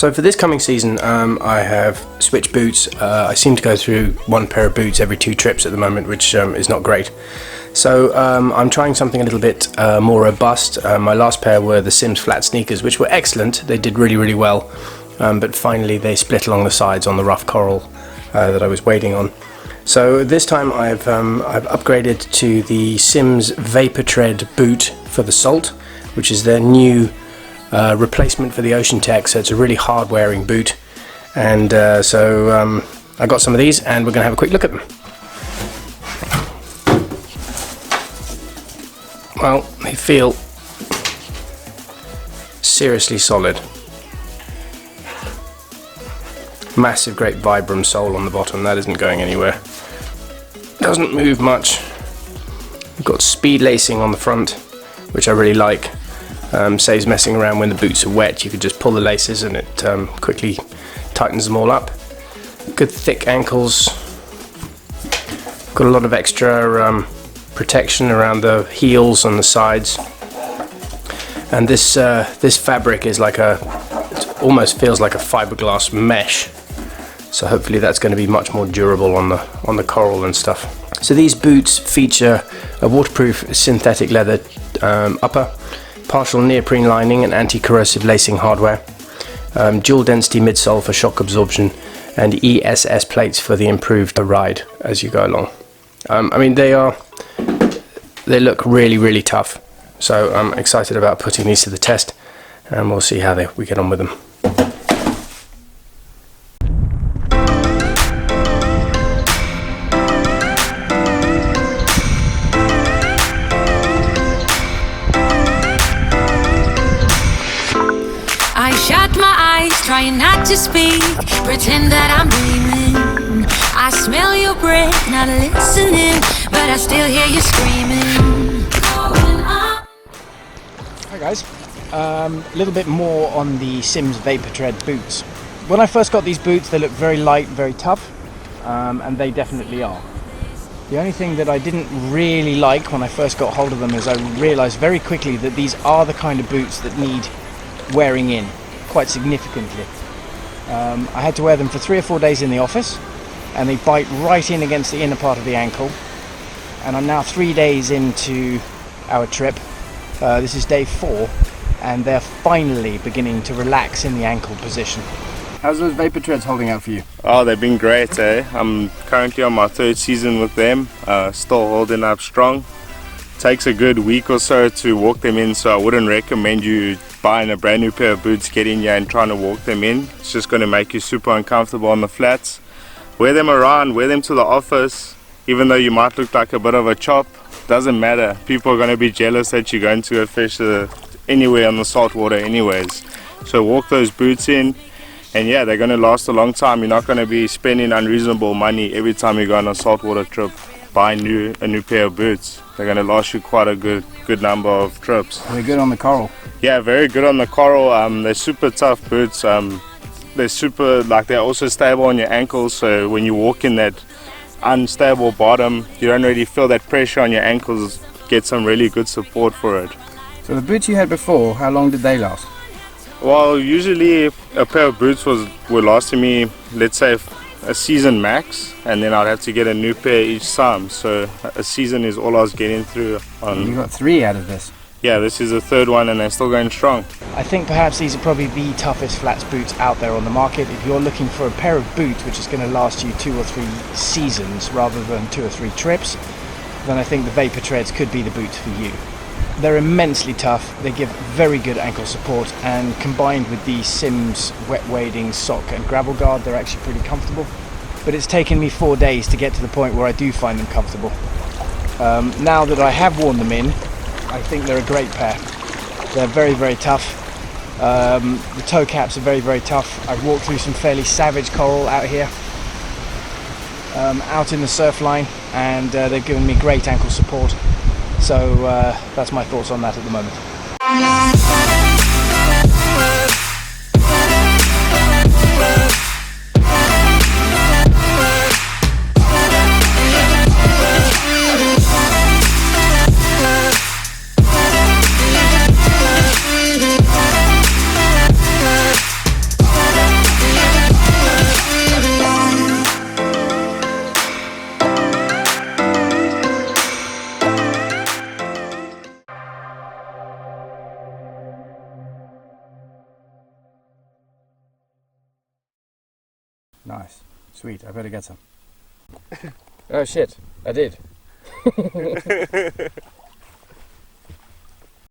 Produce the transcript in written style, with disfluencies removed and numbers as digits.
So for this coming season, I have switched boots. I seem to go through one pair of boots every 2 trips at the moment, which is not great. So I'm trying something a little bit more robust. My last pair were the Simms flat sneakers, which were excellent. They did really, really well. But finally they split along the sides on the rough coral that I was wading on. So this time I've upgraded to the Simms Vaportread boot for the Salt, which is their new replacement for the Ocean Tech. So it's a really hard wearing boot, and I got some of these and we're going to have a quick look at them. Well, they feel seriously solid. Massive great Vibram sole on the bottom, that isn't going anywhere. Doesn't move much. We've got speed lacing on the front, which I really like. Saves messing around when the boots are wet. You could just pull the laces and it quickly tightens them all up. Good thick ankles. Got a lot of extra protection around the heels and the sides. And this fabric is like it almost feels like a fiberglass mesh. So hopefully that's going to be much more durable on the coral and stuff. So these boots feature a waterproof synthetic leather upper, partial neoprene lining and anti-corrosive lacing hardware, dual density midsole for shock absorption, and ESS plates for the improved ride as you go along. I mean, they look really, really tough. So I'm excited about putting these to the test, and we'll see how we get on with them. Shut my eyes, trying not to speak, pretend that I'm dreaming. I smell your breath, not listening, but I still hear you screaming. Hi guys, a little bit more on the Simms Vaportread boots. When I first got these boots, they looked very light, very tough, and they definitely are. The only thing that I didn't really like when I first got hold of them is I realized very quickly that these are the kind of boots that need wearing in quite significantly. I had to wear them for 3 or 4 days in the office, and they bite right in against the inner part of the ankle. And I'm now 3 days into our trip. This is day 4, and they're finally beginning to relax in the ankle position. How's those Vaportreads holding out for you? Oh, they've been great, eh? I'm currently on my 3rd season with them, still holding up strong. Takes a good week or so to walk them in, so I wouldn't recommend you buying a brand new pair of boots, getting here and trying to walk them in. It's just going to make you super uncomfortable on the flats. Wear them around, wear them to the office, even though you might look like a bit of a chop, doesn't matter. People are going to be jealous that you're going to go fish anywhere on the salt water anyways. So walk those boots in, and yeah, they're going to last a long time. You're not going to be spending unreasonable money every time you go on a saltwater trip buying a new pair of boots. They're going to last you quite a good number of trips. They're good on the coral. Yeah, very good on the coral. They're super tough boots. They're also stable on your ankles, so when you walk in that unstable bottom, you don't really feel that pressure on your ankles. Get some really good support for it. So the boots you had before, how long did they last? Well, usually a pair of boots would last me, let's say, a season max, and then I'd have to get a new pair each time. So a season is all I was getting through. You got 3 out of this. Yeah, this is the 3rd one, and they're still going strong. I think perhaps these are probably the toughest flats boots out there on the market. If you're looking for a pair of boots which is going to last you 2 or 3 seasons rather than 2 or 3 trips, then I think the Vaportreads could be the boots for you. They're immensely tough, they give very good ankle support, and combined with the Simms wet wading sock and gravel guard, they're actually pretty comfortable. But it's taken me 4 days to get to the point where I do find them comfortable. Now that I have worn them in, I think they're a great pair. They're very, very tough. The toe caps are very, very tough. I've walked through some fairly savage coral out here, out in the surf line, and they've given me great ankle support. So that's my thoughts on that at the moment. Nice. Sweet. I better get some. Oh shit, I did.